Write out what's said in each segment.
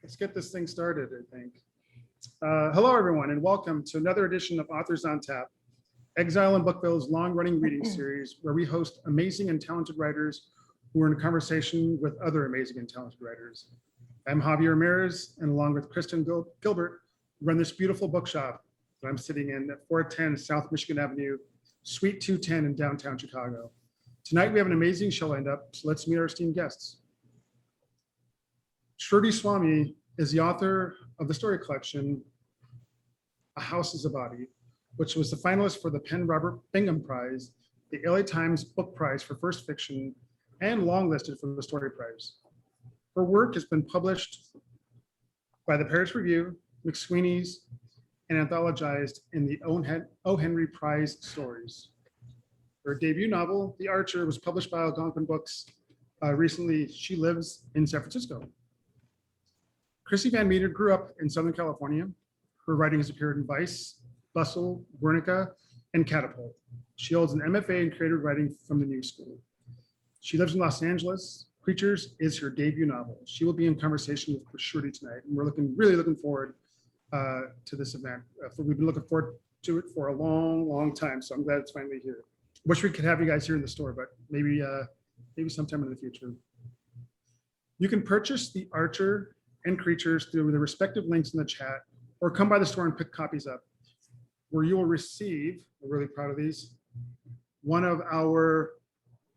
Let's get this thing started, I think. Hello, everyone, and welcome to another edition of Authors on Tap, Exile and Bookville's long-running reading series, where we host amazing and talented writers who are in conversation with other amazing and talented writers. I'm Javier Ramirez, and along with Kristen Gilbert, run this beautiful bookshop that I'm sitting in at 410 South Michigan Avenue, Suite 210 in downtown Chicago. Tonight, we have an amazing show lined up, so let's meet our esteemed guests. Shruti Swamy is the author of the story collection, A House is a Body, which was the finalist for the Robert Bingham Prize, the LA Times Book Prize for First Fiction, and longlisted for the Story Prize. Her work has been published by the Paris Review McSweeney's and anthologized in the O. Henry Prize stories. Her debut novel, The Archer, was published by Algonquin Books recently. She lives in San Francisco. Crissy Van Meter grew up in Southern California. Her writing has appeared in Vice, Bustle, Guernica, and Catapult. She holds an MFA in creative writing from the New School. She lives in Los Angeles. Creatures is her debut novel. She will be in conversation with Shruti tonight, and we're really looking forward to this event. We've been looking forward to it for a long time, so I'm glad it's finally here. Wish we could have you guys here in the store, but maybe sometime in the future. You can purchase The Archer and Creatures through the respective links in the chat, or come by the store and pick copies up, where you will receive, we're really proud of these, one of our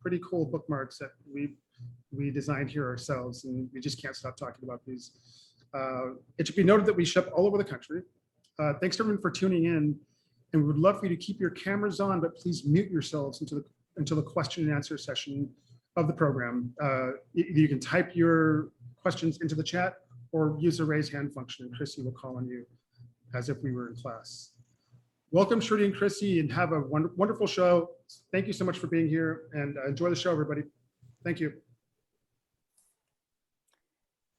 pretty cool bookmarks that we designed here ourselves, and we just can't stop talking about these. It should be noted that we ship all over the country. Thanks to everyone for tuning in, and we would love for you to keep your cameras on, but please mute yourselves until the question and answer session of the program. You can type your questions into the chat or use the raise hand function, and Crissy will call on you as if we were in class. Welcome, Shruti and Crissy, and have a wonderful show. Thank you so much for being here, and enjoy the show, everybody. Thank you.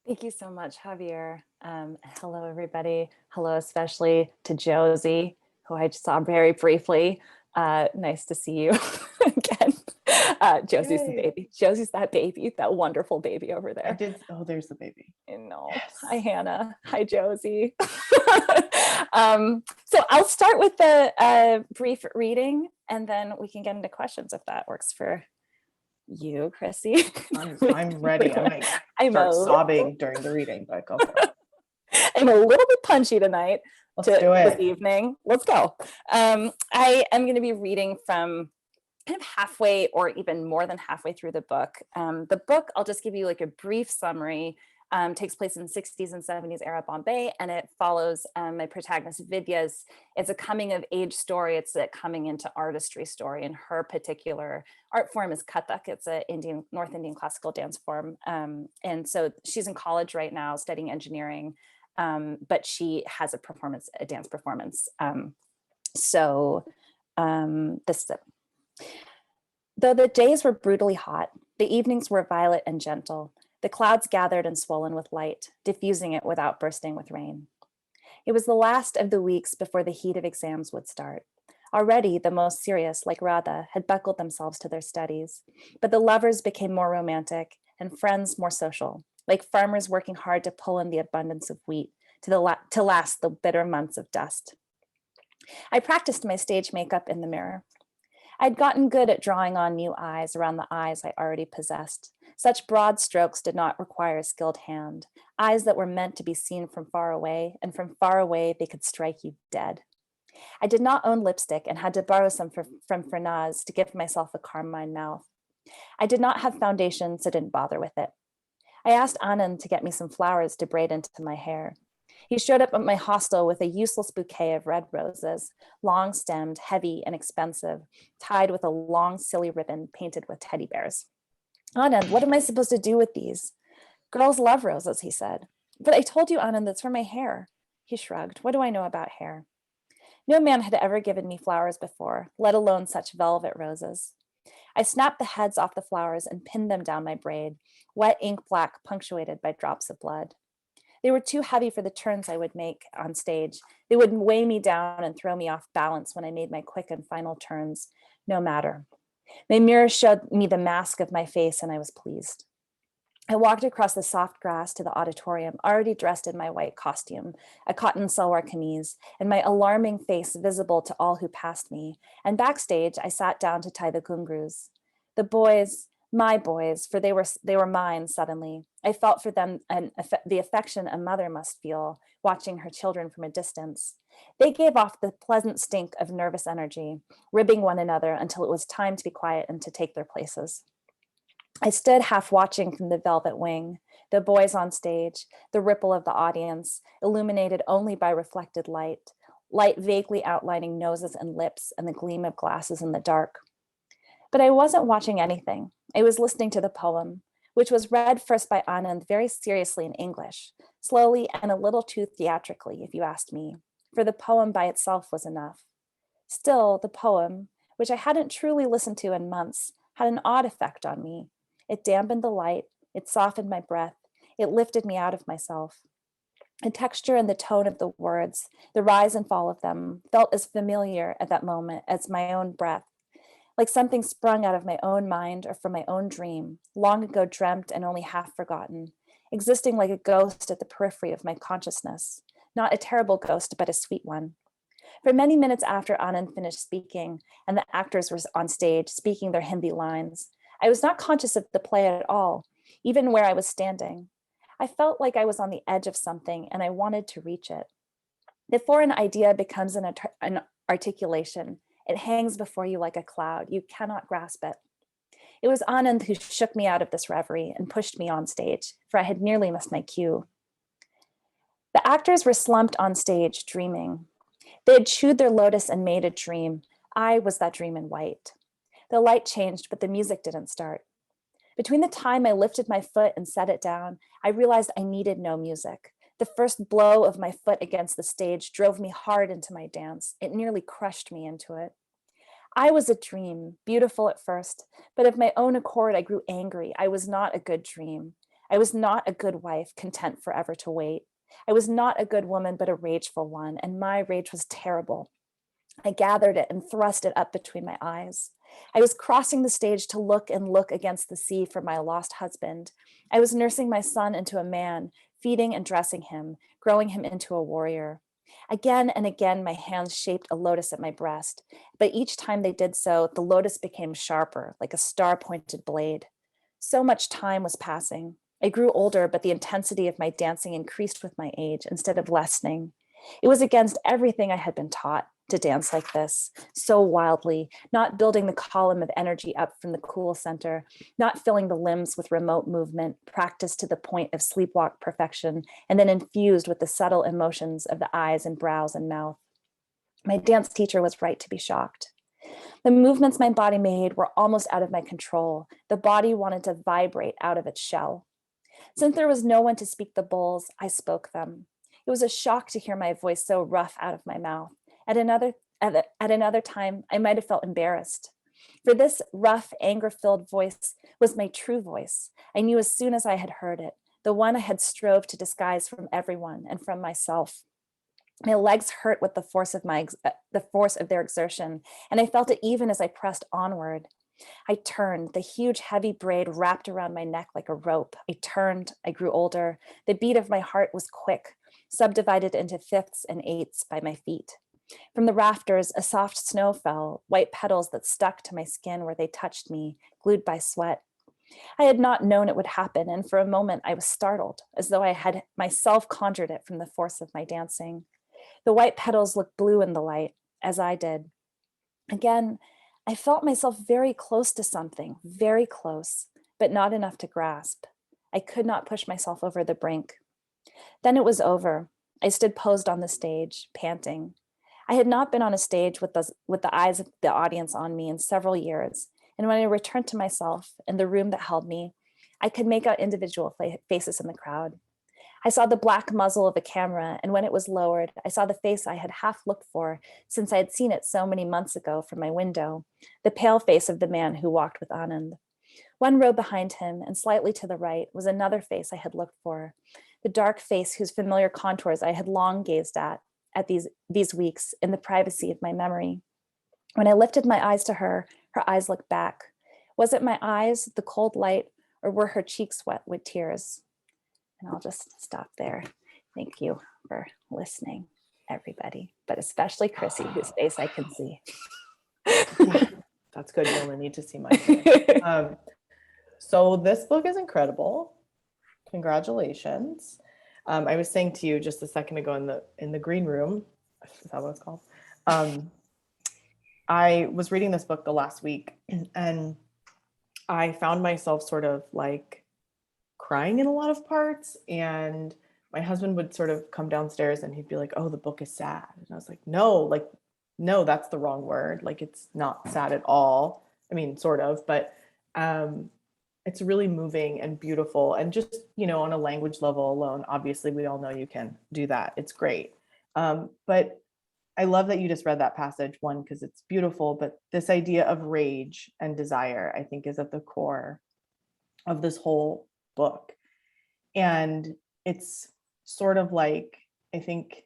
Thank you so much, Javier. Hello, everybody. Hello, especially to Josie, who I just saw very briefly. Nice to see you again. Josie's the baby. Josie's that baby, that wonderful baby over there. Oh, there's the baby. I know. Yes. Hi, Hannah. Hi, Josie. So I'll start with the brief reading, and then we can get into questions if that works for you, Crissy. I'm ready. I might start sobbing during the reading, but go for it. I'm a little bit punchy tonight. Let's do it. This evening. Let's go. I am going to be reading from kind of halfway or even more than halfway through the book. The book, I'll just give you like a brief summary, takes place in 60s and 70s era Bombay, and it follows my protagonist Vidya's. It's a coming of age story. It's a coming into artistry story, and her particular art form is Kathak. It's a North Indian classical dance form. And so she's in college right now studying engineering, but she has a dance performance. This is it. Though the days were brutally hot, the evenings were violet and gentle. The clouds gathered and swollen with light, diffusing it without bursting with rain. It was the last of the weeks before the heat of exams would start. Already, the most serious, like Radha, had buckled themselves to their studies, but the lovers became more romantic and friends more social, like farmers working hard to pull in the abundance of wheat to last the bitter months of dust. I practiced my stage makeup in the mirror. I'd gotten good at drawing on new eyes around the eyes I already possessed. Such broad strokes did not require a skilled hand, eyes that were meant to be seen from far away, and from far away they could strike you dead. I did not own lipstick and had to borrow some from Fernaz to give myself a carmine mouth. I did not have foundation, so didn't bother with it. I asked Anand to get me some flowers to braid into my hair. He showed up at my hostel with a useless bouquet of red roses, long-stemmed, heavy, and expensive, tied with a long, silly ribbon painted with teddy bears. Anand, what am I supposed to do with these? Girls love roses, he said. But I told you, Anand, that's for my hair. He shrugged. What do I know about hair? No man had ever given me flowers before, let alone such velvet roses. I snapped the heads off the flowers and pinned them down my braid, wet ink black punctuated by drops of blood. They were too heavy for the turns I would make on stage. They would weigh me down and throw me off balance when I made my quick and final turns. No matter. My mirror showed me the mask of my face, and I was pleased. I walked across the soft grass to the auditorium, already dressed in my white costume, a cotton salwar kameez, and my alarming face visible to all who passed me. And backstage, I sat down to tie the gungrus. The boys, my boys, for they were mine suddenly. I felt for them the affection a mother must feel watching her children from a distance. They gave off the pleasant stink of nervous energy, ribbing one another until it was time to be quiet and to take their places. I stood half watching from the velvet wing, the boys on stage, the ripple of the audience, illuminated only by reflected light vaguely outlining noses and lips and the gleam of glasses in the dark. But I wasn't watching anything. I was listening to the poem, which was read first by Anand very seriously in English, slowly and a little too theatrically, if you asked me, for the poem by itself was enough. Still, the poem, which I hadn't truly listened to in months, had an odd effect on me. It dampened the light, it softened my breath, it lifted me out of myself. The texture and the tone of the words, the rise and fall of them, felt as familiar at that moment as my own breath, like something sprung out of my own mind or from my own dream, long ago dreamt and only half forgotten, existing like a ghost at the periphery of my consciousness, not a terrible ghost, but a sweet one. For many minutes after Anand finished speaking and the actors were on stage speaking their Hindi lines, I was not conscious of the play at all, even where I was standing. I felt like I was on the edge of something and I wanted to reach it. Before an idea becomes an articulation, it hangs before you like a cloud. You cannot grasp it. It was Anand who shook me out of this reverie and pushed me on stage, for I had nearly missed my cue. The actors were slumped on stage, dreaming. They had chewed their lotus and made a dream. I was that dream in white. The light changed, but the music didn't start. Between the time I lifted my foot and set it down, I realized I needed no music. The first blow of my foot against the stage drove me hard into my dance. It nearly crushed me into it. I was a dream, beautiful at first, but of my own accord, I grew angry. I was not a good dream. I was not a good wife, content forever to wait. I was not a good woman, but a rageful one, and my rage was terrible. I gathered it and thrust it up between my eyes. I was crossing the stage to look and look against the sea for my lost husband. I was nursing my son into a man, feeding and dressing him, growing him into a warrior. Again and again, my hands shaped a lotus at my breast, but each time they did so, the lotus became sharper, like a star-pointed blade. So much time was passing. I grew older, but the intensity of my dancing increased with my age instead of lessening. It was against everything I had been taught to dance like this, so wildly, not building the column of energy up from the cool center, not filling the limbs with remote movement, practiced to the point of sleepwalk perfection, and then infused with the subtle emotions of the eyes and brows and mouth. My dance teacher was right to be shocked. The movements my body made were almost out of my control. The body wanted to vibrate out of its shell. Since there was no one to speak the bowls, I spoke them. It was a shock to hear my voice so rough out of my mouth. At another time, I might have felt embarrassed. For this rough, anger-filled voice was my true voice. I knew as soon as I had heard it, the one I had strove to disguise from everyone and from myself. My legs hurt with the force of their exertion, and I felt it even as I pressed onward. I turned, the huge heavy braid wrapped around my neck like a rope. I turned, I grew older. The beat of my heart was quick, subdivided into fifths and eighths by my feet. From the rafters, a soft snow fell, white petals that stuck to my skin where they touched me, glued by sweat. I had not known it would happen, and for a moment I was startled, as though I had myself conjured it from the force of my dancing. The white petals looked blue in the light, as I did. Again, I felt myself very close to something, very close, but not enough to grasp. I could not push myself over the brink. Then it was over. I stood posed on the stage, panting. I had not been on a stage with the eyes of the audience on me in several years, and when I returned to myself in the room that held me, I could make out individual faces in the crowd. I saw the black muzzle of a camera, and when it was lowered, I saw the face I had half looked for since I had seen it so many months ago from my window, the pale face of the man who walked with Anand. One row behind him and slightly to the right was another face I had looked for, the dark face whose familiar contours I had long gazed at these weeks in the privacy of my memory. When I lifted my eyes to her, Her eyes looked back. Was it my eyes, the cold light, or were her cheeks wet with tears? And I'll just stop there. Thank you for listening, everybody, but especially Crissy, whose face I can see. That's good. You only need to see my face. So this book is incredible. Congratulations. I was saying to you just a second ago in the green room, is that what it's called? I was reading this book the last week, and I found myself sort of like crying in a lot of parts, and my husband would sort of come downstairs and he'd be like, oh, the book is sad. And I was like, no, that's the wrong word. Like, it's not sad at all. I mean, sort of, but it's really moving and beautiful. And just, on a language level alone, obviously we all know you can do that. It's great. But I love that you just read that passage, one, because it's beautiful, but this idea of rage and desire, I think, is at the core of this whole book. And it's sort of like, I think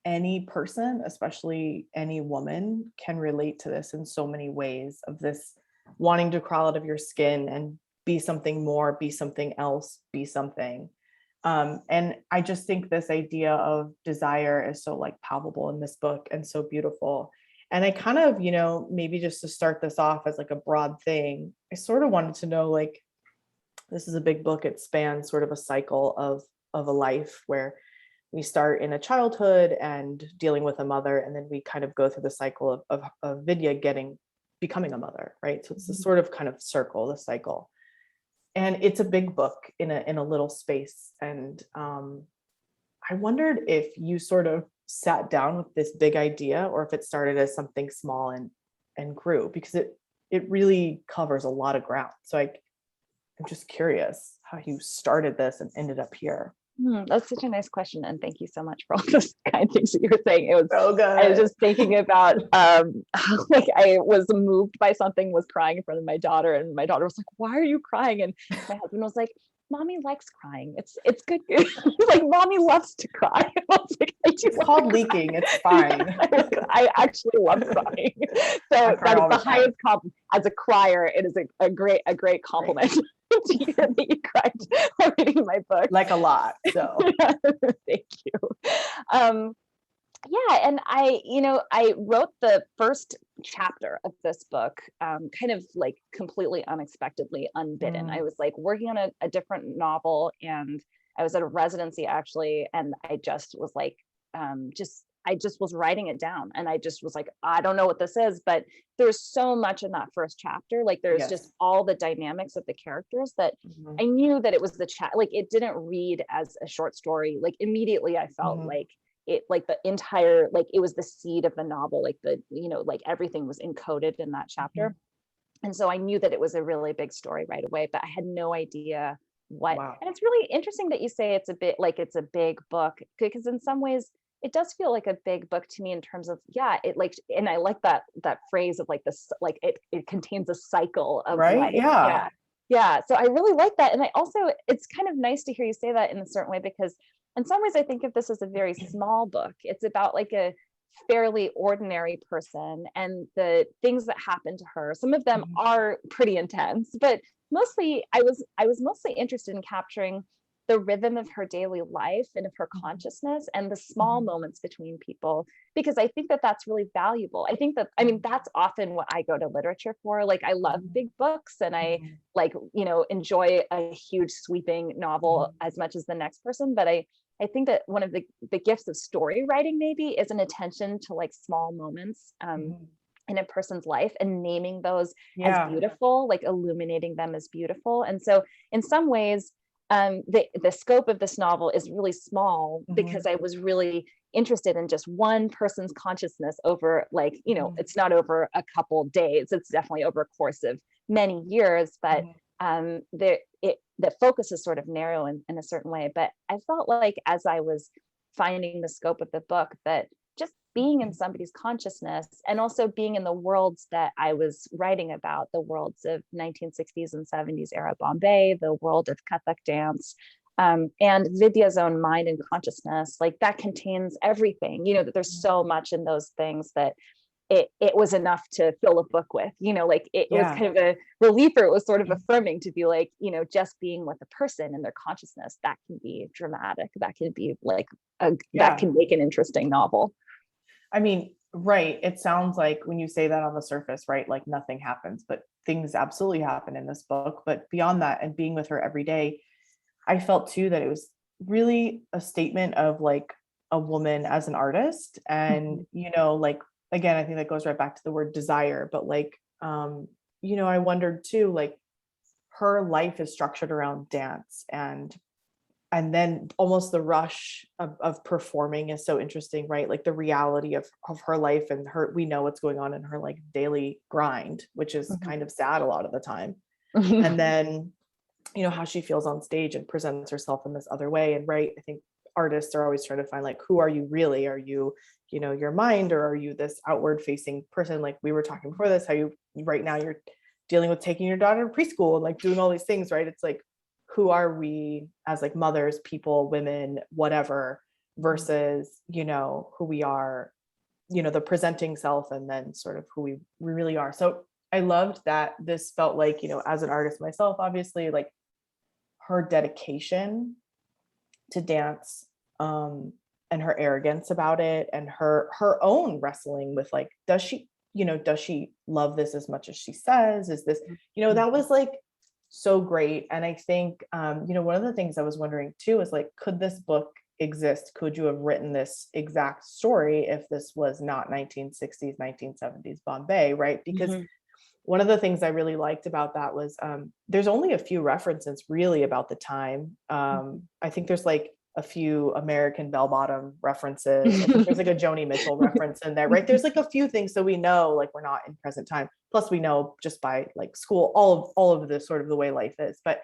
any person, especially any woman, can relate to this in so many ways, of this wanting to crawl out of your skin and be something more, be something else, be something. And I just think this idea of desire is so like palpable in this book and so beautiful. And I kind of, maybe just to start this off as like a broad thing, I sort of wanted to know, like, this is a big book. It spans sort of a cycle of a life where we start in a childhood and dealing with a mother, and then we kind of go through the cycle of Vidya becoming a mother, right? So it's this sort of kind of circle, the cycle. And it's a big book in a little space. And I wondered if you sort of sat down with this big idea, or if it started as something small and grew, because it really covers a lot of ground. So I'm just curious how you started this and ended up here. That's such a nice question, and thank you so much for all those kind things that you were saying. It was so good. I was just thinking about like I was moved by something, was crying in front of my daughter, and my daughter was like, "Why are you crying?" And my husband was like, "Mommy likes crying. It's good." Like, "Mommy loves to cry." And I was like, it's called leaking. It's fine. I actually love crying. So that is the highest compliment. As a crier, it is a great compliment. To hear that you cried while reading my book, like a lot. So thank you. Yeah, and I wrote the first chapter of this book kind of like completely unexpectedly, unbidden. I was like working on a different novel, and I was at a residency actually, and I just was like I just was writing it down, and I just was like, I don't know what this is, but there's so much in that first chapter. Like, there's just all the dynamics of the characters that I knew that it was like, it didn't read as a short story. Like, immediately I felt like it, like the entire, like it was the seed of the novel, like like everything was encoded in that chapter. And so I knew that it was a really big story right away, but I had no idea what. Wow. And it's really interesting that you say it's a bit like it's a big book, because in some ways it does feel like a big book to me in terms of, it like, and I like that phrase of like this, like it contains a cycle of life. Yeah. So I really like that. And I also, it's kind of nice to hear you say that in a certain way, because in some ways I think of this as a very small book. It's about like a fairly ordinary person and the things that happen to her. Some of them are pretty intense, but mostly I was mostly interested in capturing the rhythm of her daily life and of her consciousness and the small moments between people, because I think that that's really valuable. I think that, I mean, that's often what I go to literature for. Like, I love big books, and I like, enjoy a huge sweeping novel as much as the next person. But I think that one of the gifts of story writing maybe is an attention to like small moments in a person's life, and naming those as beautiful, like illuminating them as beautiful. And so in some ways, the scope of this novel is really small, because I was really interested in just one person's consciousness over, like, it's not over a couple days, it's definitely over a course of many years, but the focus is sort of narrow in a certain way. But I felt like as I was finding the scope of the book, that just being in somebody's consciousness, and also being in the worlds that I was writing about, the worlds of 1960s and 70s era Bombay, the world of Kathak dance, and Vidya's own mind and consciousness, like that contains everything, that there's so much in those things that it was enough to fill a book with, like it was Yeah. kind of a relief, or it was sort of affirming to be like, just being with a person and their consciousness, that can be dramatic. That can be like, that Yeah. can make an interesting novel. I mean, right. It sounds like when you say that on the surface, right, like nothing happens, but things absolutely happen in this book. But beyond that, and being with her every day, I felt too that it was really a statement of like a woman as an artist. And, like, again, I think that goes right back to the word desire, but like, I wondered too, like her life is structured around dance, and then almost the rush of performing is so interesting, right? Like the reality of her life, and we know what's going on in her like daily grind, which is kind of sad a lot of the time. And then, how she feels on stage and presents herself in this other way. And right, I think artists are always trying to find like, who are you really? Are you, your mind, or are you this outward facing person? Like we were talking before this, how you right now you're dealing with taking your daughter to preschool and like doing all these things, right? It's like, who are we as like mothers, people, women, whatever, versus, who we are, the presenting self, and then sort of who we really are. So I loved that this felt like, as an artist myself, obviously, like her dedication to dance, and her arrogance about it, and her own wrestling with like, does she love this as much as she says? Is this, that was like so great. And I think, one of the things I was wondering too is like, could this book exist? Could you have written this exact story if this was not 1960s, 1970s Bombay, right? Because one of the things I really liked about that was there's only a few references really about the time. I think there's like a few American bell-bottom references. I think there's like a Joni Mitchell reference in there, right? There's like a few things, so we know like we're not in present time. Plus we know just by like school, all of this sort of the way life is. But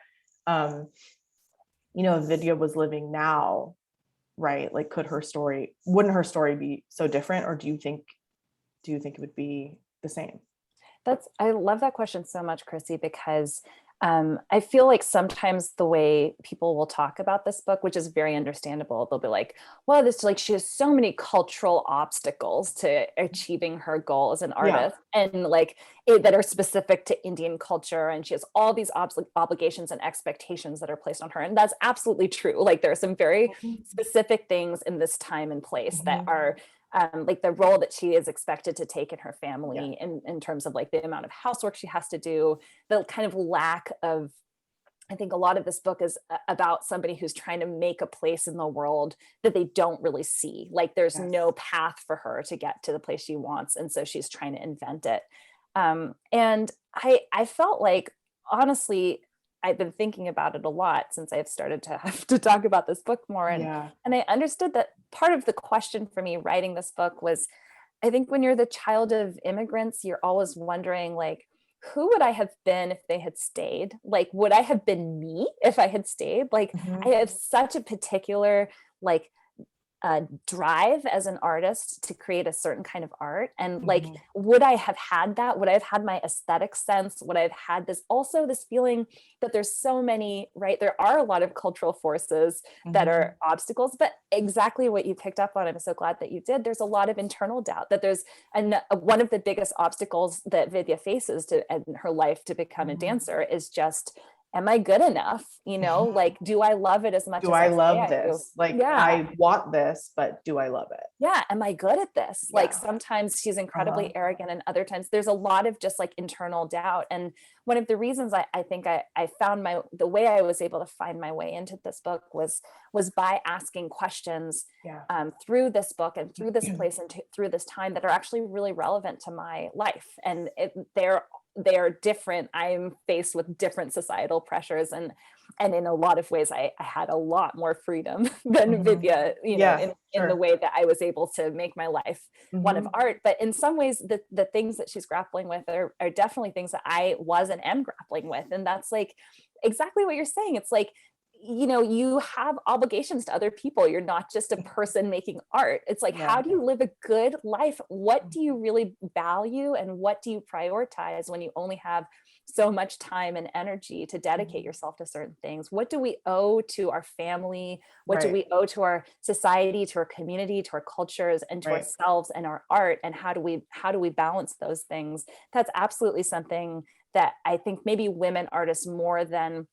Vidya was living now, right? Like wouldn't her story be so different, or do you think it would be the same? I love that question so much, Crissy, because I feel like sometimes the way people will talk about this book, which is very understandable, they'll be like, well, she has so many cultural obstacles to achieving her goal as an artist, and like that are specific to Indian culture. And she has all these obligations and expectations that are placed on her. And that's absolutely true. Like there are some very specific things in this time and place that are like the role that she is expected to take in her family, in terms of like the amount of housework she has to do, the kind of lack of, I think a lot of this book is about somebody who's trying to make a place in the world that they don't really see. Like there's no path for her to get to the place she wants. And so she's trying to invent it. And I felt like, honestly, I've been thinking about it a lot since I've started to have to talk about this book more. And I understood that part of the question for me writing this book was, I think when you're the child of immigrants, you're always wondering like, who would I have been if they had stayed? Like, would I have been me if I had stayed? Like, I have such a particular like drive as an artist to create a certain kind of art. And like, would I have had that? Would I have had my aesthetic sense? Would I have had this feeling that there's so many, right? There are a lot of cultural forces that are obstacles, but exactly what you picked up on, I'm so glad that you did. There's a lot of internal doubt that there's one of the biggest obstacles that Vidya faces in her life to become a dancer is just, am I good enough? Like, do I love it as much as I love say this? I Like, I want this, but do I love it? Yeah. Am I good at this? Like sometimes she's incredibly arrogant, and other times there's a lot of just like internal doubt. And one of the reasons I think I found the way I was able to find my way into this book was by asking questions through this book and through this place and through this time that are actually really relevant to my life. And they are different. I'm faced with different societal pressures, and in a lot of ways, I had a lot more freedom than Vidya, in the way that I was able to make my life one of art. But in some ways, the things that she's grappling with are definitely things that I was and am grappling with. And that's like exactly what you're saying. It's like, you have obligations to other people. You're not just a person making art. It's like, how do you live a good life? What do you really value, and what do you prioritize when you only have so much time and energy to dedicate yourself to certain things. What do we owe to our family? What do we owe to our society, to our community, to our cultures, and to ourselves and our art? And how do we balance those things? That's absolutely something that I think maybe women artists more than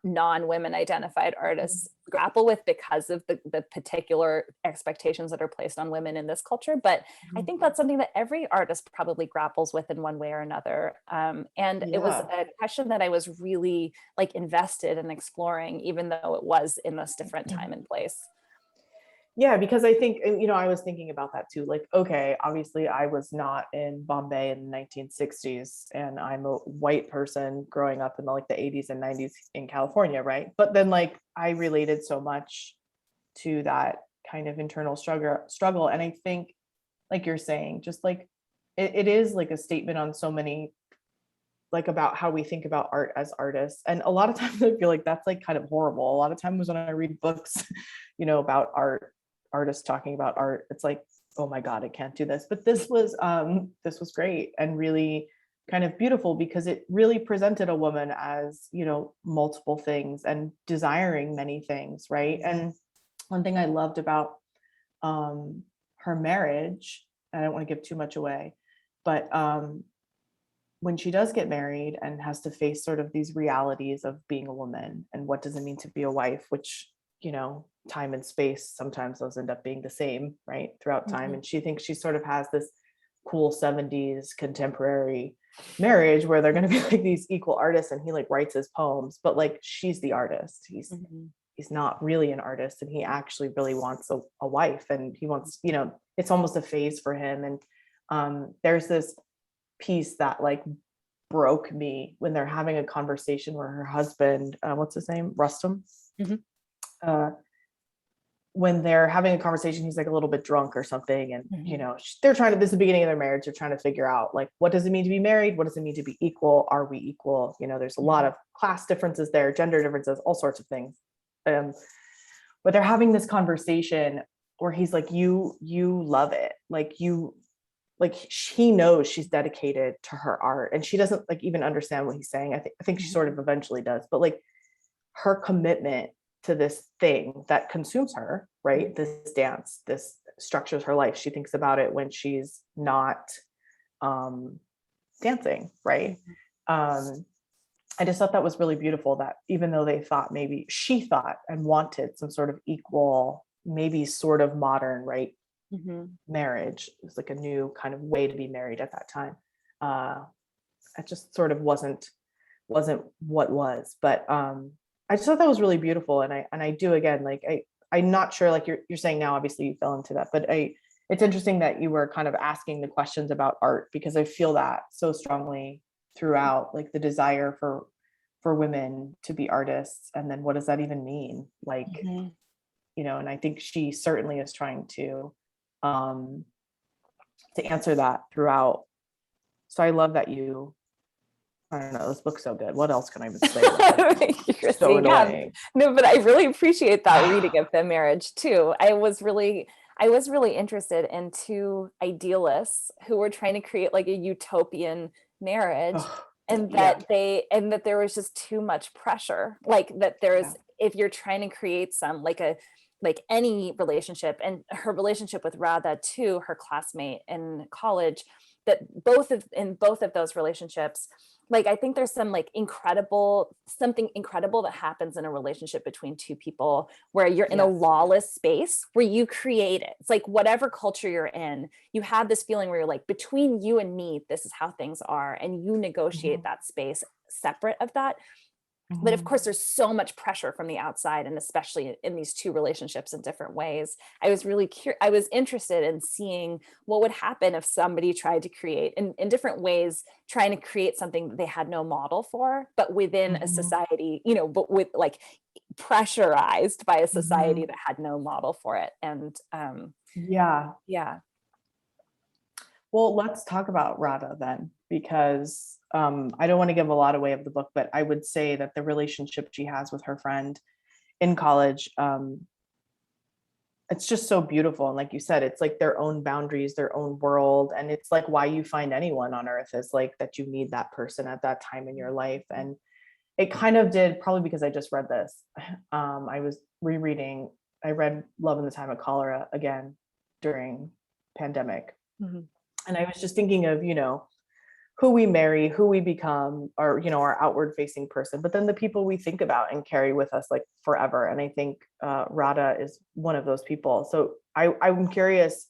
non-women identified artists grapple with because of the particular expectations that are placed on women in this culture. But I think that's something that every artist probably grapples with in one way or another. And it was a question that I was really like invested in exploring, even though it was in this different time and place. Yeah, because I think, I was thinking about that too. Like, okay, obviously I was not in Bombay in the 1960s, and I'm a white person growing up in the 80s and 90s in California, right? But then I related so much to that kind of internal struggle. And I think, like you're saying, just it is like a statement on so many, about how we think about art as artists. And a lot of times I feel like that's kind of horrible. A lot of times when I read books, about artists talking about art, it's like, oh my God, I can't do this. But this was great and really kind of beautiful, because it really presented a woman as, multiple things and desiring many things, right? And one thing I loved about her marriage, and I don't want to give too much away, but when she does get married and has to face sort of these realities of being a woman and what does it mean to be a wife, which, time and space, sometimes those end up being the same, right, throughout time. And she thinks she sort of has this cool 70s contemporary marriage where they're going to be these equal artists, and he writes his poems, but she's the artist. He's not really an artist, and he actually really wants a wife, and he wants, it's almost a phase for him. And there's this piece that broke me when they're having a conversation where her husband, what's his name, Rustum, when they're having a conversation, he's a little bit drunk or something. And, they're this is the beginning of their marriage. They're trying to figure out what does it mean to be married? What does it mean to be equal? Are we equal? There's a lot of class differences there, gender differences, all sorts of things. But they're having this conversation where he's you love it. He knows she's dedicated to her art, and she doesn't even understand what he's saying. I think she sort of eventually does, but her commitment to this thing that consumes her, right? This dance, this structures her life. She thinks about it when she's not dancing, right? I just thought that was really beautiful, that even though she thought and wanted some sort of equal, maybe sort of modern, right? Marriage. It was a new kind of way to be married at that time. It just sort of wasn't what was, but I just thought that was really beautiful. And I do, again, I'm not sure, you're saying now, obviously you fell into that, but it's interesting that you were kind of asking the questions about art, because I feel that so strongly throughout, the desire for women to be artists. And then what does that even mean? And I think she certainly is trying to answer that throughout. So I love that I don't know, this book's so good. What else can I even say? So annoying. No, but I really appreciate that reading of the marriage too. I was really interested in two idealists who were trying to create a utopian marriage, and that there was just too much pressure. That there's, if you're trying to create some any relationship, and her relationship with Radha too, her classmate in college, that in both of those relationships, I think there's something incredible that happens in a relationship between two people where you're in a lawless space where you create it. It's whatever culture you're in, you have this feeling where you're between you and me, this is how things are, and you negotiate that space separate of that. But of course, there's so much pressure from the outside, and especially in these two relationships in different ways. I was really I was interested in seeing what would happen if somebody tried to create in different ways, trying to create something that they had no model for, but within a society, but with pressurized by a society that had no model for it. And yeah. Well, let's talk about Radha then, because I don't want to give a lot away of the book, but I would say that the relationship she has with her friend in college it's just so beautiful. And like you said, it's like their own boundaries, their own world. And it's like why you find anyone on earth is like that you need that person at that time in your life. And it kind of did, probably because I just read this. I was rereading, I read Love in the Time of Cholera again during pandemic. Mm-hmm. And I was just thinking of, who we marry, who we become, or, our outward facing person, but then the people we think about and carry with us like forever. And I think Radha is one of those people. So I'm curious,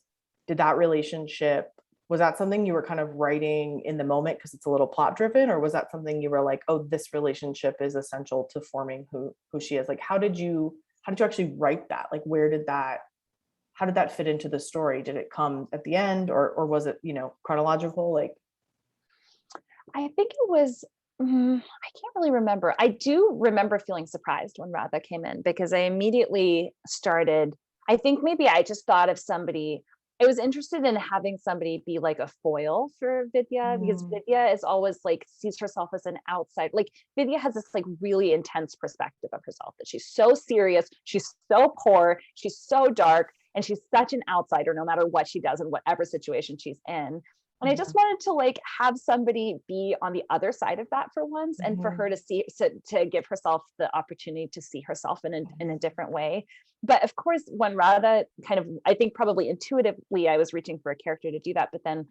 did that relationship, was that something you were kind of writing in the moment because it's a little plot driven, or was that something you were like, oh, this relationship is essential to forming who she is? Like, how did you actually write that? Like, how did that fit into the story? Did it come at the end, or was it, chronological? Like, I think it was, I can't really remember. I do remember feeling surprised when Radha came in because I immediately started, I think maybe I just thought of somebody, I was interested in having somebody be like a foil for Vidya because Vidya is always like, sees herself as an outside. Like Vidya has this like really intense perspective of herself that she's so serious, she's so poor, she's so dark, and she's such an outsider no matter what she does in whatever situation she's in. And I just wanted to like have somebody be on the other side of that for once, and for her to see, to give herself the opportunity to see herself in a different way. But of course, when Radha kind of, I think probably intuitively, I was reaching for a character to do that. But then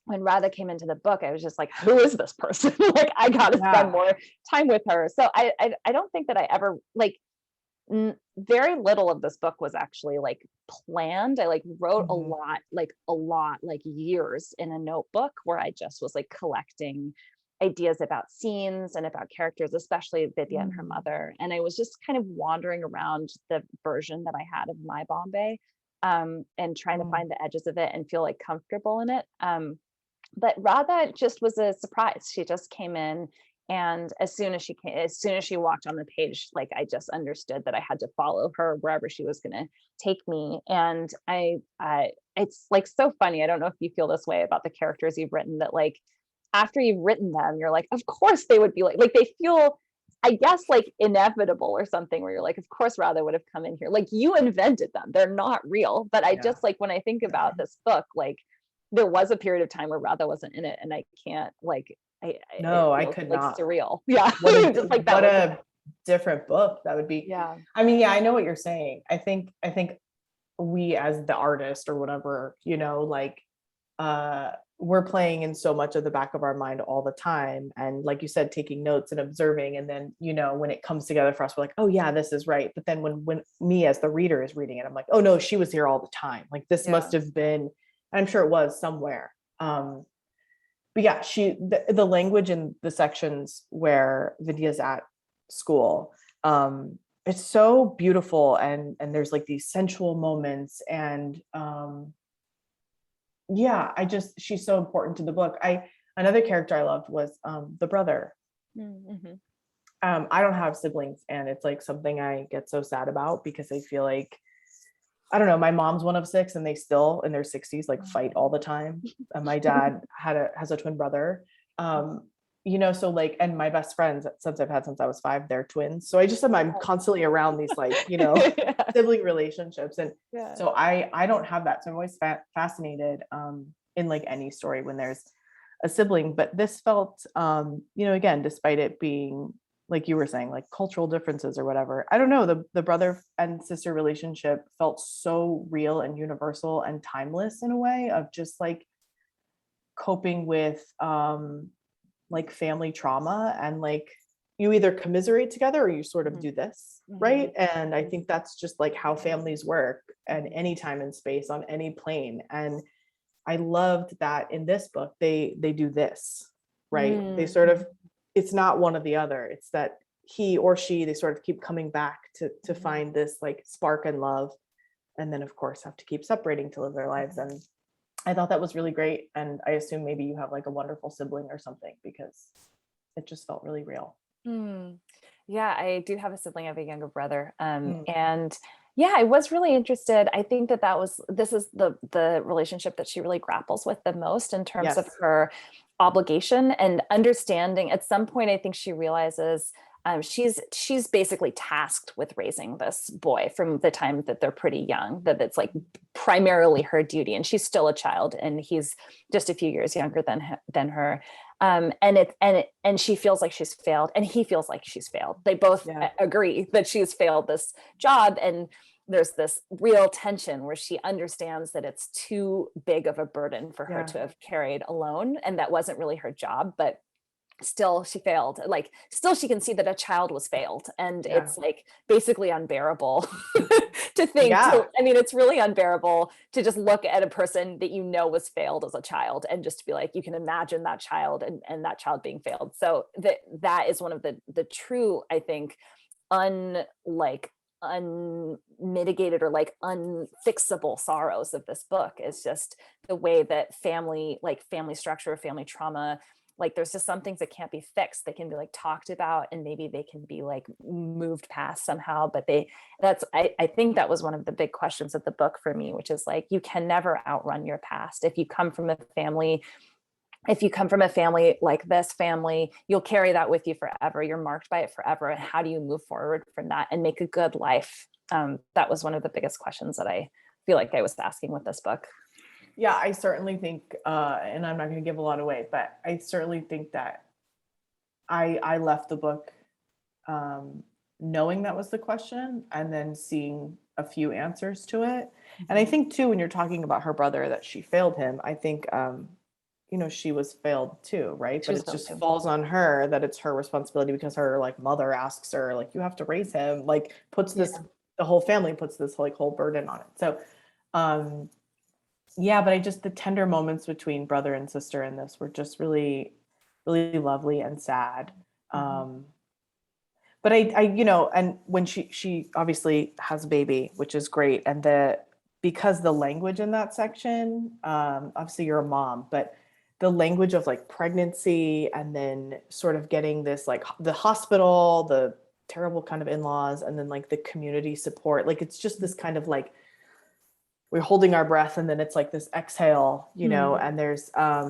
when Radha came into the book, I was just like, who is this person? Like, I got to spend more time with her. So I don't think that I ever like, very little of this book was actually like planned. I like wrote a lot, like years in a notebook where I just was like collecting ideas about scenes and about characters, especially Vidya and her mother. And I was just kind of wandering around the version that I had of my Bombay, and trying to find the edges of it and feel like comfortable in it. But Radha just was a surprise. She just came in. And as soon as she walked on the page, like I just understood that I had to follow her wherever she was going to take me. And it's like so funny. I don't know if you feel this way about the characters you've written, that like after you've written them, you're like, of course they would be like they feel, I guess, like inevitable or something, where you're like, of course Radha would have come in here. Like you invented them. They're not real. But I just like, when I think about this book, like there was a period of time where Radha wasn't in it, and I can't like, I could like not. Surreal. Yeah. Just like that. What a different book that would be. Yeah. I mean, yeah, I know what you're saying. I think we as the artist or whatever, like we're playing in so much of the back of our mind all the time. And like you said, taking notes and observing. And then, when it comes together for us, we're like, oh yeah, this is right. But then when me as the reader is reading it, I'm like, oh no, she was here all the time. Like this must have been, I'm sure it was somewhere. But yeah, the language in the sections where Vidya's at school, it's so beautiful, and there's like these sensual moments, and she's so important to the book. Another character I loved was the brother. I don't have siblings, and it's like something I get so sad about because I feel like, I don't know, my mom's one of 6 and they still in their 60s like fight all the time. And my dad has a twin brother. So like, and my best friends since I was 5, they're twins. So I'm constantly around these like, sibling relationships. And so I don't have that. So I'm always fascinated in like any story when there's a sibling, but this felt, again, despite it being, like you were saying, like cultural differences or whatever, I don't know, the brother and sister relationship felt so real and universal and timeless in a way of just like coping with like family trauma, and like you either commiserate together or you sort of do this, right? And I think that's just like how families work at any time and space on any plane. And I loved that in this book they do this, right? They sort of, it's not one or the other. It's that he or she, they sort of keep coming back to find this like spark and love, and then of course have to keep separating to live their lives. And I thought that was really great. And I assume maybe you have like a wonderful sibling or something, because it just felt really real. Yeah, I do have a sibling. I have a younger brother. And yeah, I was really interested. I think this is the relationship that she really grapples with the most in terms of her obligation and understanding. At some point, I think she realizes she's basically tasked with raising this boy from the time that they're pretty young, that it's like primarily her duty, and she's still a child and he's just a few years younger than her. And she feels like she's failed and he feels like she's failed. They both agree that she's failed this job, and there's this real tension where she understands that it's too big of a burden for her to have carried alone, and that wasn't really her job, but still she failed. Like, still she can see that a child was failed, and it's like basically unbearable to think. I mean, it's really unbearable to just look at a person that you know was failed as a child, and just to be like, you can imagine that child and that child being failed. So that is one of the true, I think, unmitigated or like unfixable sorrows of this book, is just the way that family structure, family trauma, like there's just some things that can't be fixed. They can be like talked about, and maybe they can be like moved past somehow, but I think that was one of the big questions of the book for me, which is like, you can never outrun your past. If you come from a family like this family, you'll carry that with you forever. You're marked by it forever. And how do you move forward from that and make a good life? That was one of the biggest questions that I feel like I was asking with this book. Yeah, I certainly think, and I'm not going to give a lot away, but I certainly think that I left the book knowing that was the question, and then seeing a few answers to it. And I think too, when you're talking about her brother, that she failed him, I think, she was failed too, right? But it just falls on her, that it's her responsibility, because her like mother asks her, like, you have to raise him, like puts this, the whole family puts this like whole burden on it. So, but the tender moments between brother and sister in this were just really, really lovely and sad. But and when she obviously has a baby, which is great. And because the language in that section, obviously you're a mom, but the language of like pregnancy, and then sort of getting this, like the hospital, the terrible kind of in-laws, and then like the community support, like it's just this kind of like, we're holding our breath, and then it's like this exhale, and there's, I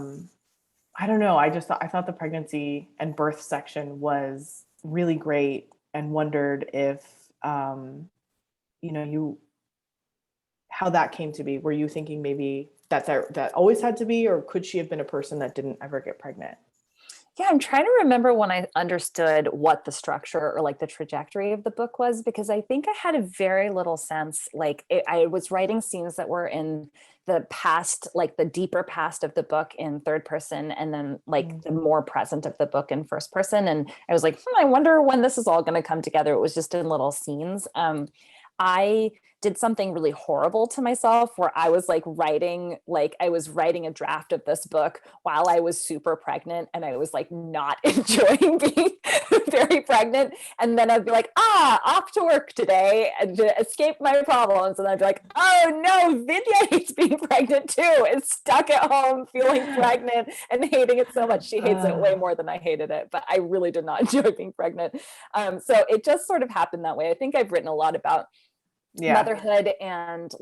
don't know. I thought the pregnancy and birth section was really great, and wondered if, how that came to be. Were you thinking maybe that always had to be, or could she have been a person that didn't ever get pregnant? Yeah, I'm trying to remember when I understood what the structure or like the trajectory of the book was, because I think I had a very little sense, like I was writing scenes that were in the past, like the deeper past of the book in third person, and then like the more present of the book in first person. And I was like, I wonder when this is all going to come together. It was just in little scenes. I did something really horrible to myself, where I was writing a draft of this book while I was super pregnant, and I was like not enjoying being very pregnant. And then I'd be like, off to work today and to escape my problems. And I'd be like, oh no, Vidya hates being pregnant too. Is stuck at home feeling pregnant and hating it so much. She hates it way more than I hated it, but I really did not enjoy being pregnant. So it just sort of happened that way. I think I've written a lot about motherhood and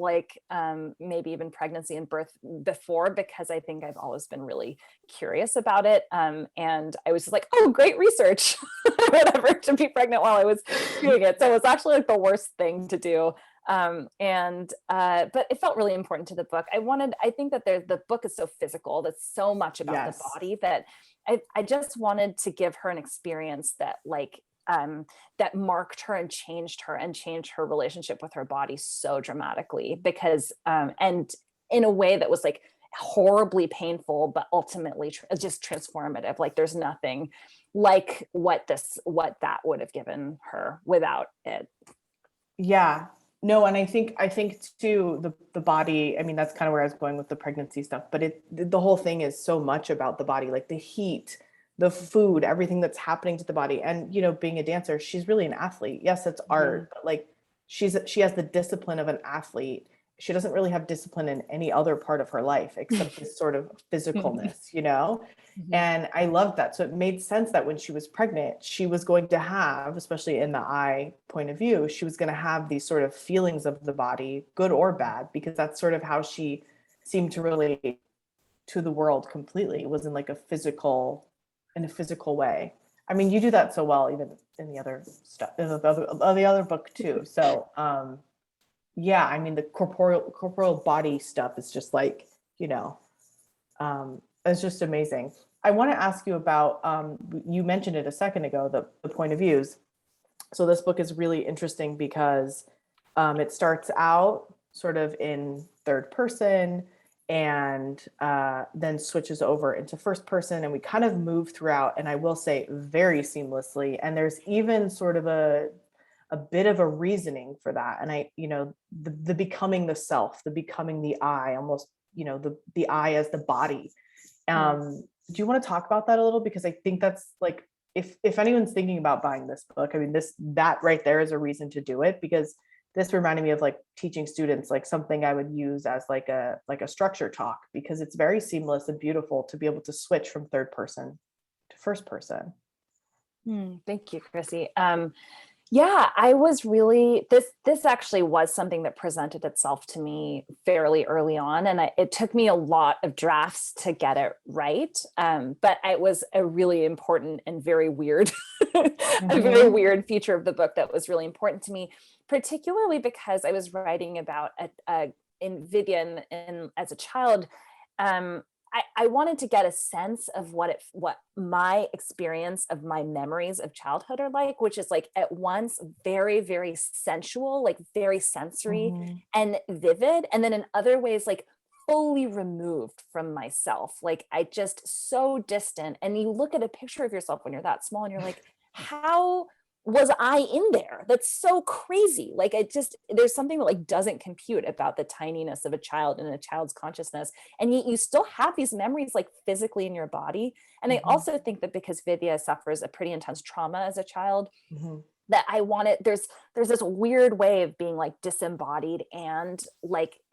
maybe even pregnancy and birth before, because I think I've always been really curious about it. And I was just like, oh, great research, whatever, to be pregnant while I was doing it. So it was actually like the worst thing to do. But it felt really important to the book. I think that the book is so physical. That's so much about the body, that I just wanted to give her an experience that that marked her and changed her relationship with her body so dramatically, because and in a way that was like horribly painful, but ultimately just transformative. Like there's nothing like what that would have given her without it. Yeah. No, and I think too, the body, I mean, that's kind of where I was going with the pregnancy stuff, but the whole thing is so much about the body, like the heat, the food, everything that's happening to the body. And, being a dancer, she's really an athlete. Yes, it's art, but like she has the discipline of an athlete. She doesn't really have discipline in any other part of her life except this sort of physicalness, And I loved that. So it made sense that when she was pregnant, she was going to have, especially in the I point of view, she was going to have these sort of feelings of the body, good or bad, because that's sort of how she seemed to relate to the world completely. It was in a physical way. I mean, you do that so well, even in the other stuff, in the other book too. So, yeah, I mean, the corporeal body stuff is just like, it's just amazing. I want to ask you about, you mentioned it a second ago, the point of views. So this book is really interesting because it starts out sort of in third person and then switches over into first person, and we kind of move throughout, and I will say very seamlessly. And there's even sort of a bit of a reasoning for that. And the becoming the self, the becoming the I, almost, the I as the body. Do you want to talk about that a little? Because I think that's like, if anyone's thinking about buying this book, I mean, that right there is a reason to do it, because this reminded me of like teaching students, like something I would use as like a structure talk, because it's very seamless and beautiful to be able to switch from third person to first person. Thank you, Crissy. Yeah, I was really, this actually was something that presented itself to me fairly early on. And it took me a lot of drafts to get it right. But it was a really important and very weird, a very weird feature of the book that was really important to me, particularly because I was writing about in Vivian and as a child, I wanted to get a sense of what my experience of my memories of childhood are like, which is like at once very, very sensual, like very sensory and vivid. And then in other ways, like fully removed from myself. Like I just so distant. And you look at a picture of yourself when you're that small and you're like, how was I in there? That's so crazy. Like there's something that like doesn't compute about the tininess of a child and a child's consciousness. And yet you still have these memories like physically in your body. And I also think that because Vidya suffers a pretty intense trauma as a child, that I wanted, there's this weird way of being like disembodied and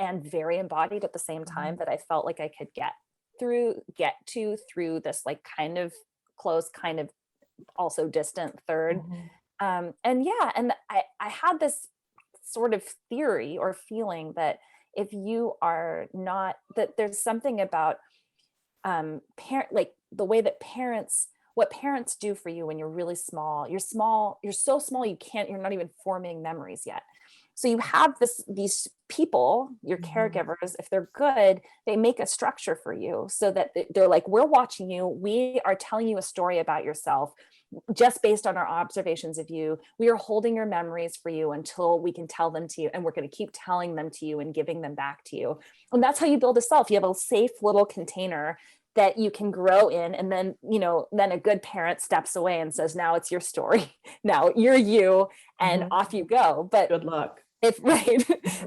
very embodied at the same time that I felt like I could get to through this like kind of close, kind of also distant third. And I had this sort of theory or feeling that if you are not, that there's something about like the way that what parents do for you when you're really small, you're so small, you're not even forming memories yet. So you have these people, your caregivers, if they're good, they make a structure for you so that they're like, we're watching you. We are telling you a story about yourself just based on our observations of you. We are holding your memories for you until we can tell them to you. And we're going to keep telling them to you and giving them back to you. And that's how you build a self. You have a safe little container that you can grow in. And then, then a good parent steps away and says, now it's your story. Now you're you, and off you go. But good luck. Right.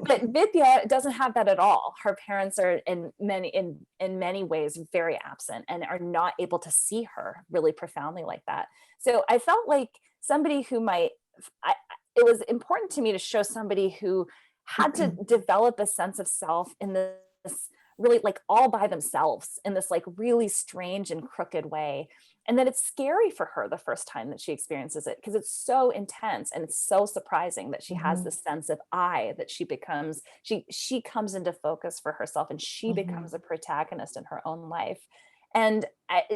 But Vidya doesn't have that at all. Her parents are in many ways very absent and are not able to see her really profoundly like that. So I felt like somebody who it was important to me to show somebody who had to develop a sense of self in this really like all by themselves in this like really strange and crooked way. And then it's scary for her the first time that she experiences it because it's so intense and it's so surprising that she has this sense of I that she becomes, she comes into focus for herself and she becomes a protagonist in her own life. And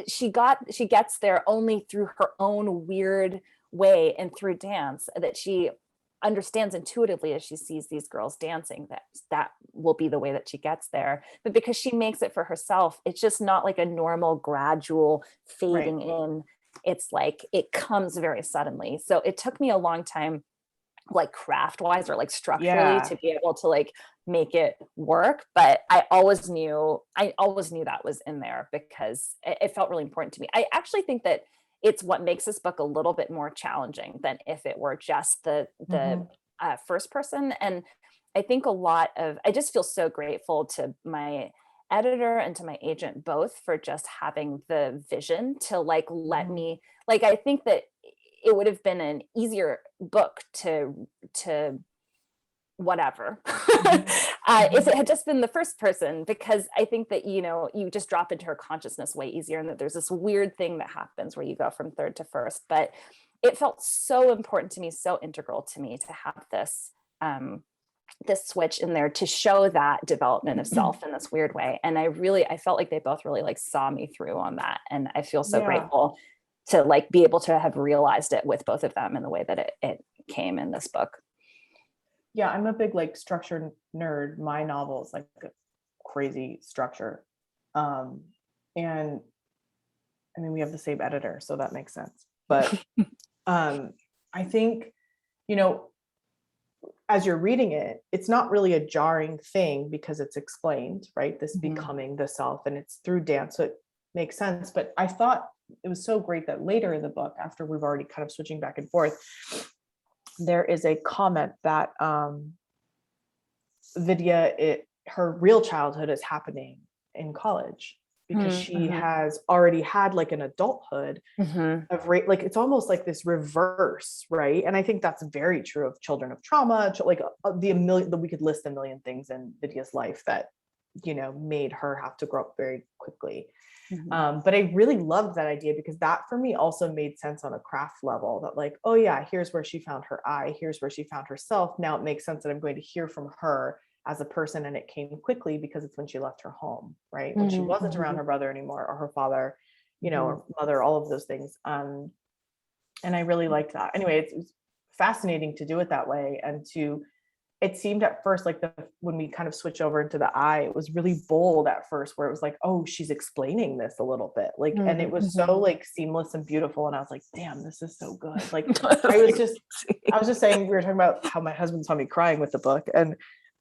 she gets there only through her own weird way and through dance that she understands intuitively as she sees these girls dancing that will be the way that she gets there. But because she makes it for herself, it's just not like a normal gradual fading in. It's like it comes very suddenly. So it took me a long time, like craft wise or like structurally to be able to like make it work. But I always knew that was in there because it felt really important to me. I actually think that it's what makes this book a little bit more challenging than if it were just the first person. And I think I just feel so grateful to my editor and to my agent both for just having the vision to like let me, like I think that it would have been an easier book to whatever if it had just been the first person, because I think that you just drop into her consciousness way easier, and that there's this weird thing that happens where you go from third to first. But it felt so important to me, so integral to me to have this this switch in there to show that development of self in this weird way. And I felt like they both really like saw me through on that, and I feel so grateful. to like be able to have realized it with both of them in the way that it came in this book. Yeah, I'm a big like structure nerd. My novels like a crazy structure. And I mean, we have the same editor, so that makes sense. But I think, you know, as you're reading it, it's not really a jarring thing because it's explained, right? This becoming the self, and it's through dance, so it makes sense. But I thought it was so great that later in the book, after we've already kind of switching back and forth, there is a comment that Vidya, her real childhood is happening in college because she has already had like an adulthood of like it's almost like this reverse, right? And I think that's very true of children of trauma, like we could list a million things in Vidya's life that, you know, made her have to grow up very quickly. But I really loved that idea because that for me also made sense on a craft level, that like, oh yeah, here's where she found her I, here's where she found herself. Now it makes sense that I'm going to hear from her as a person, and it came quickly because it's when she left her home, right? When she wasn't around her brother anymore, or her father, you know, or mother, all of those things. And I really liked that. Anyway, it was fascinating to do it that way, and it seemed at first like when we kind of switch over into the I, it was really bold at first, where it was like, oh, she's explaining this a little bit, like, and it was so like seamless and beautiful. And I was like, damn, this is so good. Like, I was just saying, we were talking about how my husband saw me crying with the book, and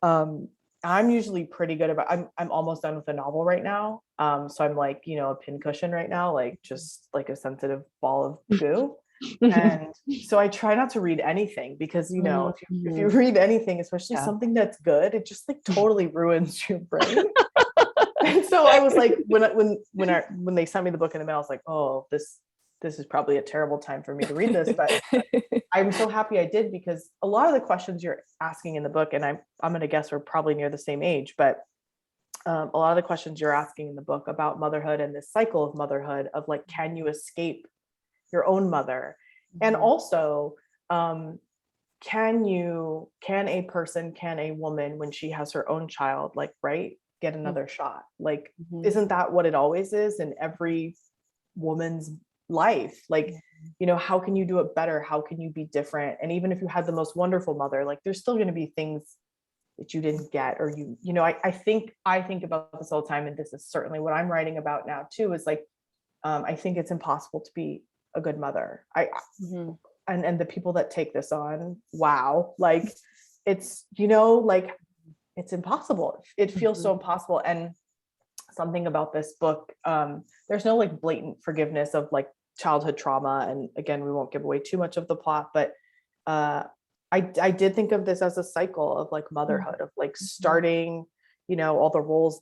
I'm usually pretty good about, I'm almost done with the novel right now. So I'm like, you know, a pincushion right now, like just like a sensitive ball of goo. And so I try not to read anything because, you know, if you read anything, especially something that's good, it just like totally ruins your brain. And so I was like, when they sent me the book in the mail, I was like, oh, this is probably a terrible time for me to read this, but I'm so happy I did, because a lot of the questions you're asking in the book, and I'm going to guess we're probably near the same age, but a lot of the questions you're asking in the book about motherhood and this cycle of motherhood of like, can you escape your own mother? And also, can a woman, when she has her own child, like, right, get another shot? Like, isn't that what it always is in every woman's life? Like, you know, how can you do it better? How can you be different? And even if you had the most wonderful mother, like, there's still going to be things that you didn't get, or you know, I think about this all the time, and this is certainly what I'm writing about now too, is like, I think it's impossible to be a good mother. And the people that take this on, wow, like, it's, you know, like, it's impossible. It feels so impossible. And something about this book, there's no like blatant forgiveness of like childhood trauma, and again, we won't give away too much of the plot, but I did think of this as a cycle of like motherhood, of like starting, you know, all the roles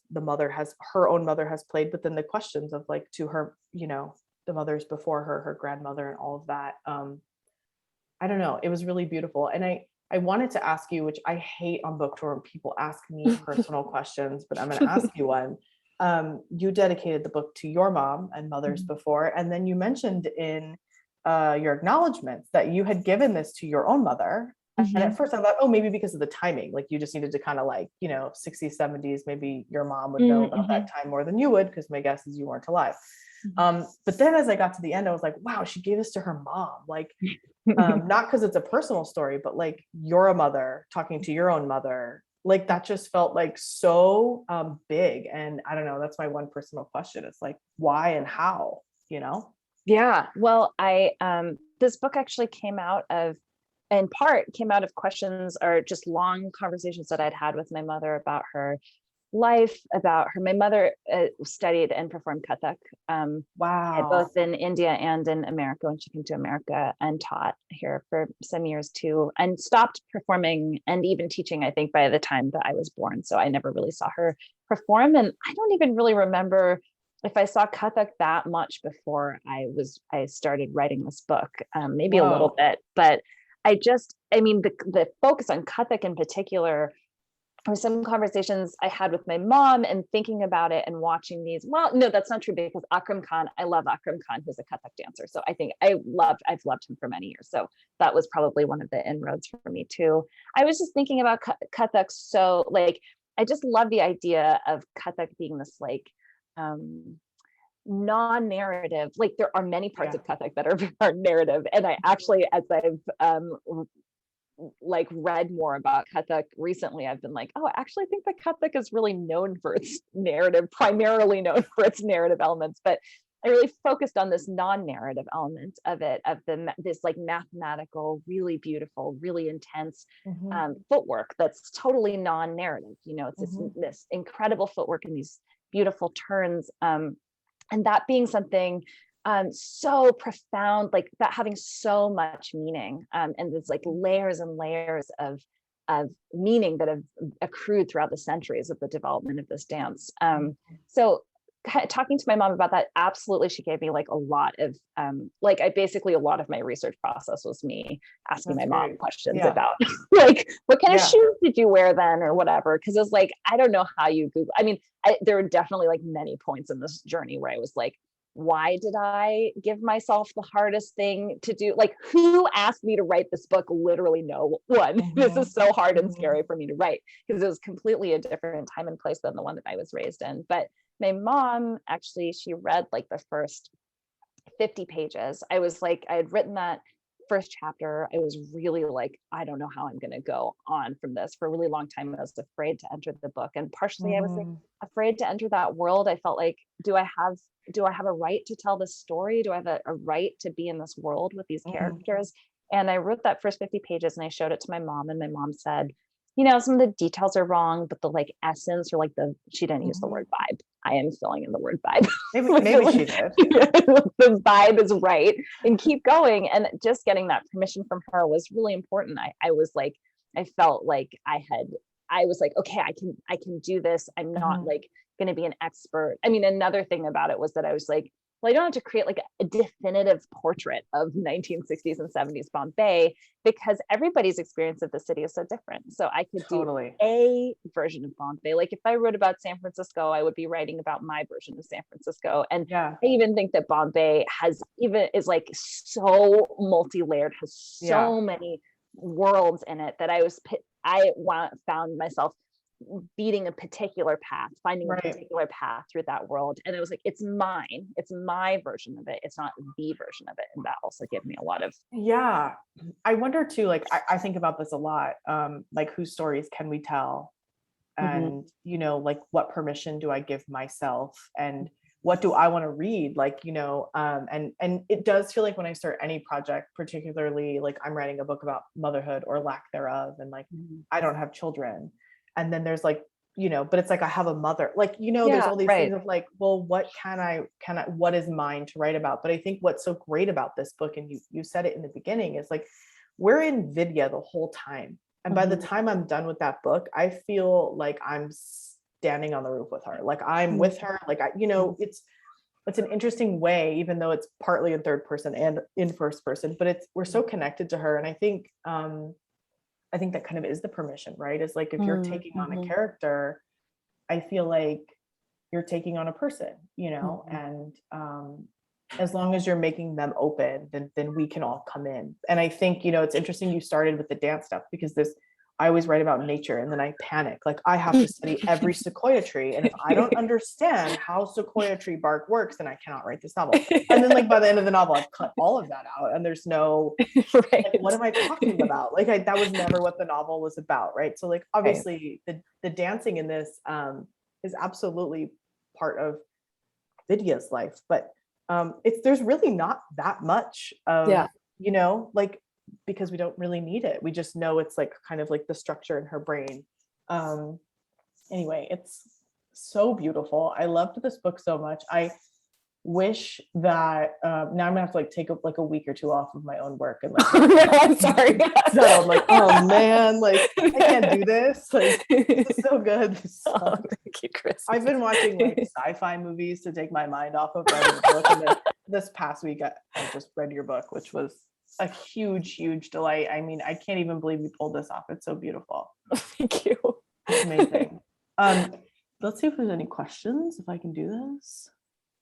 her own mother has played, but then the questions of like, to her, you know, the mothers before her grandmother, and all of that. I don't know, it was really beautiful. And I wanted to ask you, which I hate on book tour when people ask me personal questions, but I'm going to ask you one. You dedicated the book to your mom and mothers before, and then you mentioned in your acknowledgements that you had given this to your own mother. And at first I thought, oh, maybe because of the timing, like you just needed to kind of like, you know, 60s, 70s, maybe your mom would know about that time more than you would, because my guess is you weren't alive. But then as I got to the end, I was like, wow, she gave this to her mom. Like, not because it's a personal story, but like, you're a mother talking to your own mother. Like, that just felt like so big. And I don't know, that's my one personal question. It's like, why and how, you know? Yeah, well, this book actually came out of questions, or just long conversations that I'd had with my mother about her life, my mother studied and performed Kathak, Wow. both in India and in America when she came to America, and taught here for some years too, and stopped performing and even teaching, I think, by the time that I was born. So I never really saw her perform. And I don't even really remember if I saw Kathak that much before I started writing this book, maybe a little bit, but the focus on Kathak in particular, there were some conversations I had with my mom and thinking about it and watching these. Well, no, that's not true, because I love Akram Khan, who's a Kathak dancer. So I think I've loved him for many years. So that was probably one of the inroads for me too. I was just thinking about Kathak. So like, I just love the idea of Kathak being this like, non-narrative, like there are many parts of Kathak that are narrative. And I actually, as I've like read more about Kathak recently, I've been like, oh, actually I think that Kathak is really known for its narrative, primarily known for its narrative elements, but I really focused on this non-narrative element of it, of this like mathematical, really beautiful, really intense footwork that's totally non-narrative. You know, it's this incredible footwork and these beautiful turns, and that being something so profound, like that having so much meaning, and there's like layers and layers of meaning that have accrued throughout the centuries of the development of this dance. So talking to my mom about that, absolutely, she gave me like a lot of like a lot of my research process was me asking my mom questions about like, what kind of shoes did you wear then, or whatever, because it was like, I don't know how you Google. I mean, there were definitely like many points in this journey where I was like, why did I give myself the hardest thing to do? Like, who asked me to write this book? Literally no one. This is so hard and scary for me to write, because it was completely a different time and place than the one that I was raised in. But my mom, actually, she read like the first 50 pages. I was like, I had written that first chapter. I was really like, I don't know how I'm going to go on from this. For a really long time, I was afraid to enter the book. And partially I was like afraid to enter that world. I felt like, do I have a right to tell this story? Do I have a right to be in this world with these characters? And I wrote that first 50 pages and I showed it to my mom, and my mom said, you know, some of the details are wrong, but the like essence, or like she didn't use the word vibe. I am filling in the word vibe. Maybe she did. The vibe is right, and keep going. And just getting that permission from her was really important. I was like, I felt like I was like, okay, I can do this. I'm not like going to be an expert. I mean, another thing about it was that I was like, well, I don't have to create like a definitive portrait of 1960s and 70s Bombay, because everybody's experience of the city is so different. So I could do a version of Bombay. Like if I wrote about San Francisco, I would be writing about my version of San Francisco. And I even think that Bombay is like so multi-layered, has so many worlds in it, that I found myself beating a particular path, finding a particular path through that world. And it was like, it's mine, it's my version of it, it's not the version of it. And that also gave me a lot of I wonder too, like I think about this a lot, like whose stories can we tell, and you know, like what permission do I give myself, and what do I want to read, like, you know, and it does feel like when I start any project, particularly like I'm writing a book about motherhood or lack thereof, and like I don't have children. And then there's like, you know, but it's like, I have a mother, like, you know, there's all these things of like, well, what can I, what is mine to write about? But I think what's so great about this book, and you said it in the beginning, is like, we're in Vidya the whole time. And by the time I'm done with that book, I feel like I'm standing on the roof with her. Like I'm with her. Like you know, it's an interesting way, even though it's partly in third person and in first person, but we're so connected to her. And I think that kind of is the permission, right? It's like, if you're taking on a character, I feel like you're taking on a person, you know, and as long as you're making them open, then we can all come in. And I think, you know, it's interesting you started with the dance stuff, because I always write about nature and then I panic. Like I have to study every sequoia tree. And if I don't understand how sequoia tree bark works, then I cannot write this novel. And then like by the end of the novel, I've cut all of that out and there's no, like, what am I talking about? Like that was never what the novel was about. Right. So like, obviously the dancing in this is absolutely part of Vidya's life, but there's really not that much of, you know, like, because we don't really need it. We just know it's like kind of like the structure in her brain. Anyway, it's so beautiful. I loved this book so much. I wish that now I'm gonna have to like take a week or two off of my own work and like I'm sorry. So I'm like, oh man, like I can't do this. Like this is so good. Oh, thank you, Criss. I've been watching like sci-fi movies to take my mind off of writing a book. And then this past week I just read your book, which was a huge delight. I mean, I can't even believe you pulled this off. It's so beautiful. Thank you. It's amazing. Let's see if there's any questions, if I can do this.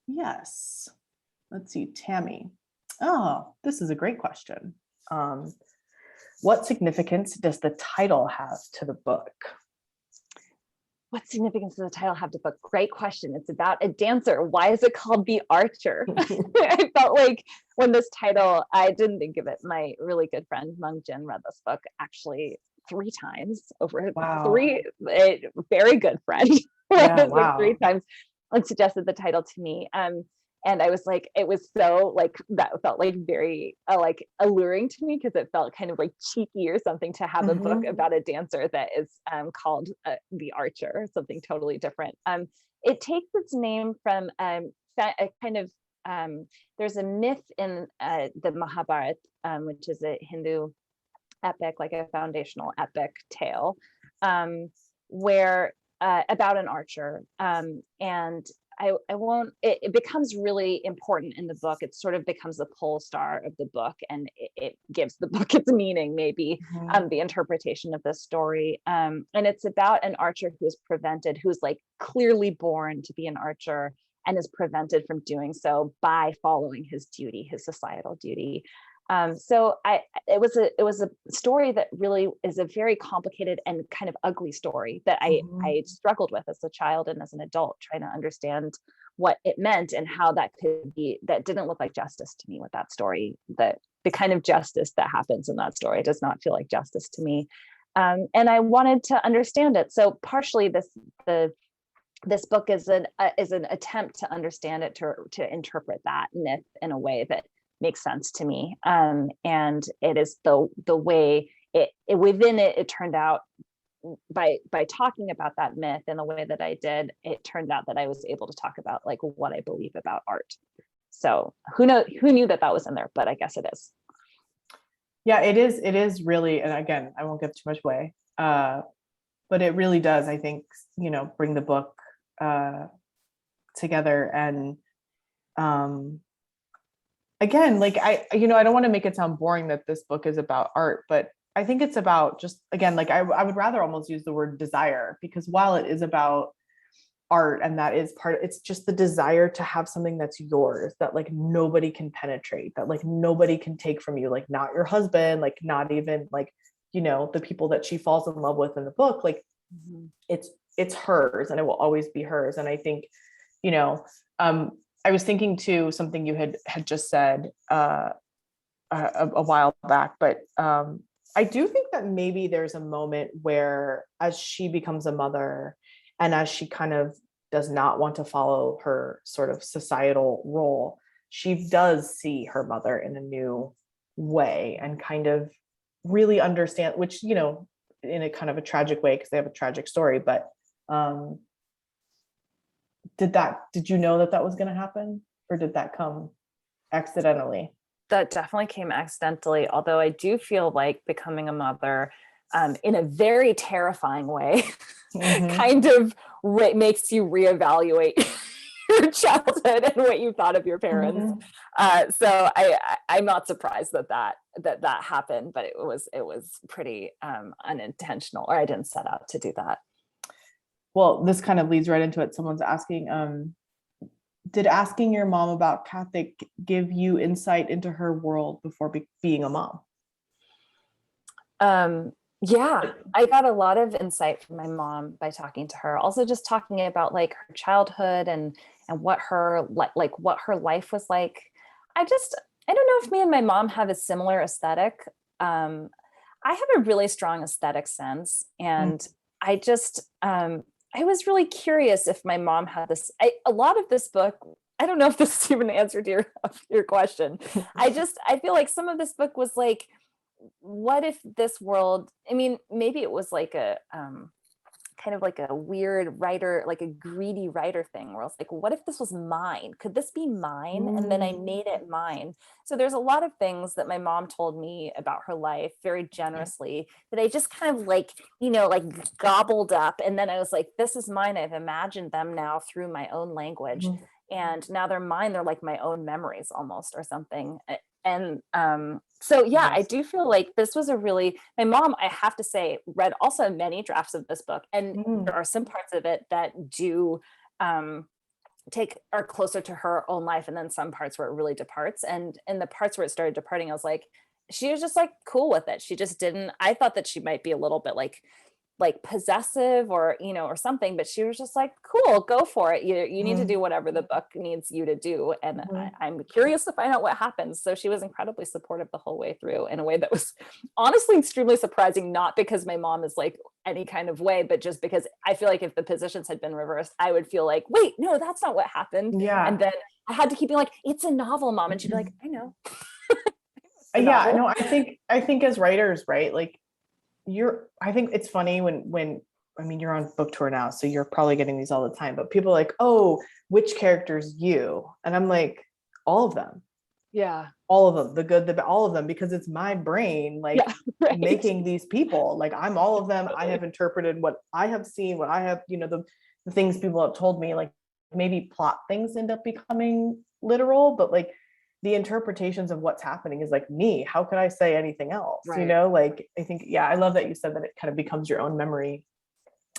Yes. Let's see, Tammy. Oh, this is a great question. What significance does the title have to the book? what significance does the title have to the book? Great question. It's about a dancer. Why is it called The Archer? I felt like when this title, I didn't think of it. My really good friend, Mung Jin, read this book actually 3 times over Wow. a very good friend. Yeah, Read it wow. like 3 times and suggested the title to me. And I was like, it was so like, that felt like very like alluring to me, because it felt kind of like cheeky or something to have a book about a dancer that is called The Archer, something totally different. It takes its name from a kind of, there's a myth in the Mahabharata, which is a Hindu epic, like a foundational epic tale, where about an archer, and I won't, it becomes really important in the book. It sort of becomes the pole star of the book, and it gives the book its meaning, maybe, the interpretation of this story. And it's about an archer who's like clearly born to be an archer, and is prevented from doing so by following his duty, his societal duty. So it was a story that really is a very complicated and kind of ugly story that I struggled with as a child and as an adult, trying to understand what it meant and how that could be, that didn't look like justice to me with that story. That the kind of justice that happens in that story does not feel like justice to me. And I wanted to understand it. So partially this book is an attempt to understand it, to interpret that myth in a way that makes sense to me. And it is the way it within it, it turned out, by talking about that myth in the way that I did, it turned out that I was able to talk about like what I believe about art. So who knew that was in there, but I guess it is. Yeah, it is really, and again, I won't give too much away, but it really does, I think, bring the book together. And again, like I don't want to make it sound boring that this book is about art, but I think it's about just, again, like I would rather almost use the word desire, because while it is about art, and that is part of, it's just the desire to have something that's yours, that like nobody can penetrate, that like nobody can take from you, like not your husband, like not even like, the people that she falls in love with in the book, like it's hers, and it will always be hers. And I think, I was thinking to something you had just said a while back, but I do think that maybe there's a moment where, as she becomes a mother, and as she kind of does not want to follow her sort of societal role, she does see her mother in a new way, and kind of really understand, which, in a kind of a tragic way, because they have a tragic story, but did you know that was going to happen, or did that come accidentally? That definitely came accidentally, although I do feel like becoming a mother, in a very terrifying way, kind of makes you reevaluate your childhood and what you thought of your parents. So I'm not surprised that happened, but it was pretty unintentional, or I didn't set out to do that. Well, this kind of leads right into it. Someone's asking, did asking your mom about Catholic give you insight into her world before being a mom? Yeah, I got a lot of insight from my mom by talking to her. Also, just talking about like her childhood and what her what her life was like. I don't know if me and my mom have a similar aesthetic. I have a really strong aesthetic sense, and I was really curious if my mom had this. A lot of this book, I don't know if this is even an answer to your question. I feel like some of this book was like, what if this world, I mean, maybe it was like a kind of like a weird writer, like a greedy writer thing, where I was like, what if this was mine? Could this be mine? And then I made it mine. So there's a lot of things that my mom told me about her life very generously that I just kind of like, like gobbled up. And then I was like, this is mine. I've imagined them now through my own language. And now they're mine. They're like my own memories almost, or something. And so, yeah, I do feel like this was my mom, I have to say, read also many drafts of this book. And there are some parts of it that do are closer to her own life. And then some parts where it really departs. And in the parts where it started departing, I was like, she was just like cool with it. She just didn't, I thought that she might be a little bit like like possessive or, or something, but she was just like, cool, go for it. You need to do whatever the book needs you to do. And I'm curious to find out what happens. So she was incredibly supportive the whole way through in a way that was honestly extremely surprising, not because my mom is like any kind of way, but just because I feel like if the positions had been reversed, I would feel like, wait, no, that's not what happened. Yeah. And then I had to keep being like, it's a novel, Mom. And she'd be like, I know. Yeah, no, I think as writers, right? Like I think it's funny when I mean, you're on book tour now, so you're probably getting these all the time, but people are like, oh, which character's you? And I'm like, all of them. Yeah. All of them, the good, the bad, all of them, because it's my brain, like making these people, like I'm all of them. I have interpreted what I have seen, what I have, the things people have told me, like maybe plot things end up becoming literal, but like the interpretations of what's happening is like me. How could I say anything else? Right. Like I think, I love that you said that it kind of becomes your own memory.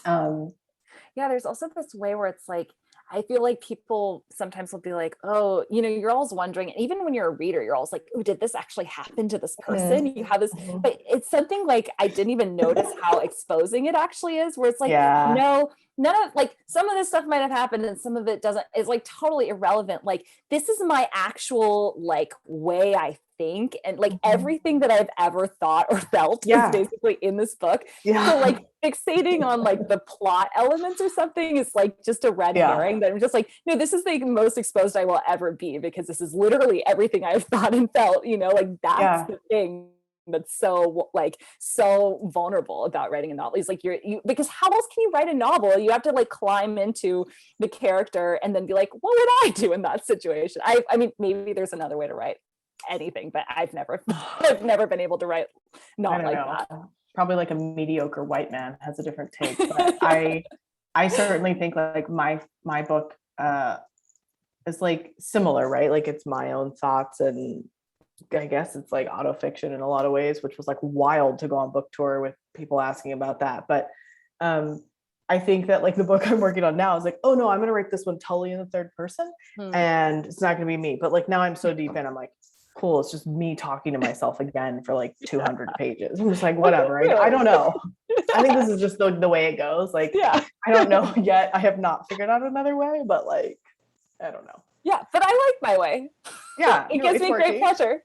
Yeah, there's also this way where it's like, I feel like people sometimes will be like, oh, you're always wondering, and even when you're a reader, you're always like, oh, did this actually happen to this person? You have this, but it's something like, I didn't even notice how exposing it actually is, where it's like, no, none of like, some of this stuff might have happened and some of it doesn't, is like totally irrelevant. Like, this is my actual like way I think, and like everything that I've ever thought or felt is basically in this book. So like fixating on like the plot elements or something is like just a red herring that I'm just like, no, this is the most exposed I will ever be, because this is literally everything I've thought and felt, like that's the thing that's so like so vulnerable about writing a novel. Is like you because how else can you write a novel? You have to like climb into the character and then be like, what would I do in that situation? I mean, maybe there's another way to write anything, but I've never been able to write not like that. Probably like a mediocre white man has a different take, but I certainly think like my book is like similar, right? Like it's my own thoughts, and I guess it's like autofiction in a lot of ways, which was like wild to go on book tour with people asking about that. But I think that like the book I'm working on now is like, oh no, I'm gonna write this one totally in the third person, and it's not gonna be me. But like now I'm so deep in, I'm like, cool, it's just me talking to myself again for like 200 pages. I'm just like, whatever. I don't know. I think this is just the way it goes. Like, I don't know yet. I have not figured out another way, but like, I don't know. Yeah, but I like my way. Yeah, it gives me great pleasure.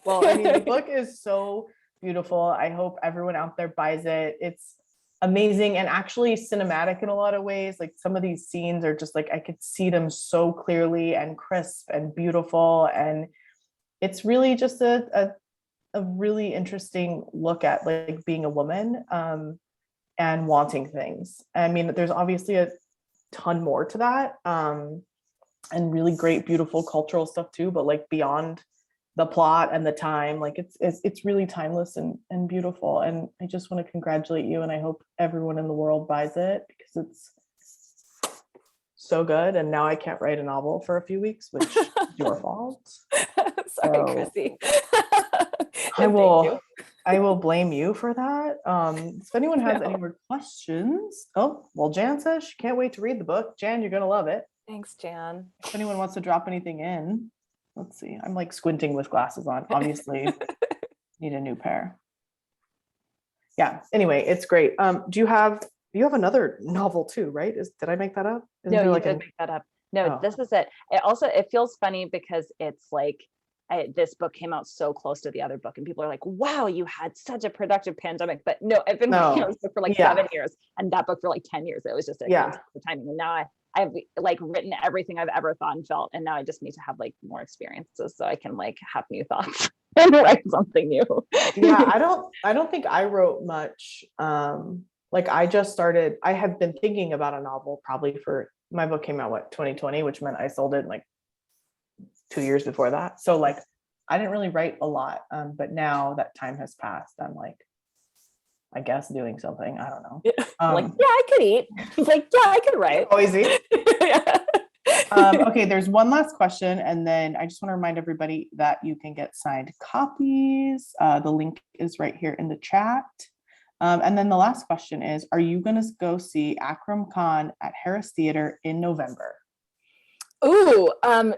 Well, I mean, the book is so beautiful. I hope everyone out there buys it. It's amazing and actually cinematic in a lot of ways. Like some of these scenes are just like, I could see them so clearly and crisp and beautiful, and it's really just a really interesting look at like being a woman and wanting things. I mean, there's obviously a ton more to that and really great, beautiful cultural stuff too, but like beyond the plot and the time, like it's really timeless and beautiful. And I just want to congratulate you, and I hope everyone in the world buys it, because it's so good. And now I can't write a novel for a few weeks, which is your fault. Sorry, Crissy. I will blame you for that. If anyone has any more questions, Jan says she can't wait to read the book. Jan, you're gonna love it. Thanks, Jan. If anyone wants to drop anything in, let's see. I'm like squinting with glasses on. Obviously, need a new pair. Yeah. Anyway, it's great. You have another novel too, right? Did I make that up? No, you did make that up. No, This is it. It feels funny because it's like this book came out so close to the other book, and people are like, wow, you had such a productive pandemic. But no, I've been working on this book for like 7 years, and that book for like 10 years. It was just the timing. And now I've like written everything I've ever thought and felt, and now I just need to have like more experiences so I can like have new thoughts and write something new. I don't think I wrote much. Like I just started, I have been thinking about a novel probably my book came out 2020, which meant I sold it in like 2 years before that. So like I didn't really write a lot. But now that time has passed, I'm like, I guess doing something. I don't know. Like, I could eat. Like, I could write. Always eat. Okay, there's one last question, and then I just want to remind everybody that you can get signed copies. The link is right here in the chat. And then the last question is, are you going to go see Akram Khan at Harris Theater in November? Ooh,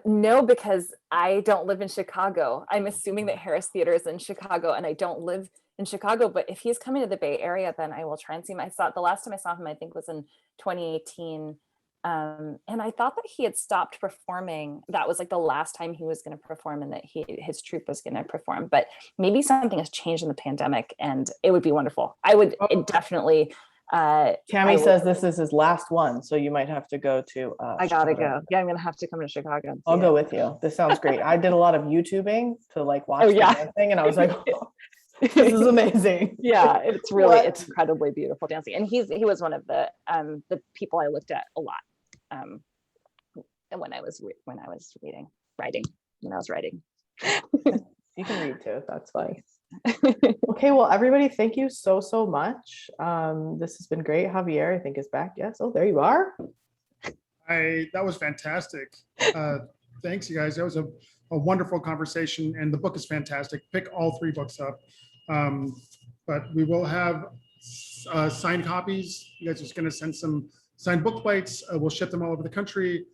no, because I don't live in Chicago. I'm assuming that Harris Theater is in Chicago, and I don't live in Chicago, but if he's coming to the Bay Area, then I will try and see him. The last time I saw him, I think was in 2018. And I thought that he had stopped performing. That was like the last time he was going to perform, and that his troupe was going to perform. But maybe something has changed in the pandemic, and it would be wonderful. I would definitely. Tammy says this is his last one, so you might have to go to. I gotta Chicago. go. Yeah, I'm gonna have to come to Chicago. And I'll see go it. with you. This sounds great. I did a lot of YouTubing to like watch the yeah. dancing, and I was like, oh, this is amazing. Yeah, it's really it's incredibly beautiful dancing, and he was one of the people I looked at a lot. And when I was writing. You can read too. That's fine. Okay, well, everybody, thank you so much. This has been great. Javier, I think, is back. Yes. Oh, there you are. That was fantastic. Thanks, you guys. That was a wonderful conversation, and the book is fantastic. Pick all 3 books up. But we will have signed copies. You guys are just going to send some signed book plates. We'll ship them all over the country.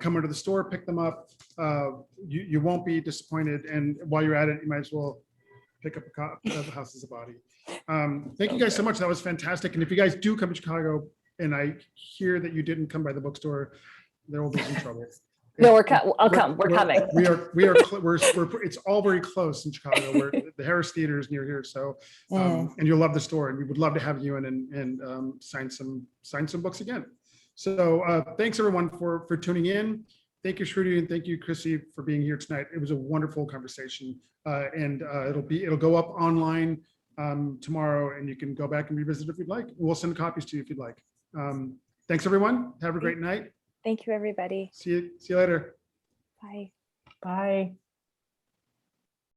Come into the store, pick them up. You won't be disappointed. And while you're at it, you might as well pick up a copy of The House is a Body. Thank you guys so much. That was fantastic. And if you guys do come to Chicago and I hear that you didn't come by the bookstore, there will be some trouble. No, I'll come. We're coming. It's all very close in Chicago. Where the Harris Theater is near here. So, and you'll love the store, and we would love to have you in and sign some books again. So thanks everyone for tuning in. Thank you, Shruti, and thank you, Crissy, for being here tonight. It was a wonderful conversation, and it'll go up online tomorrow, and you can go back and revisit if you'd like. We'll send copies to you if you'd like. Thanks everyone. Have a great night. Thank you, everybody. See you later. Bye. Bye.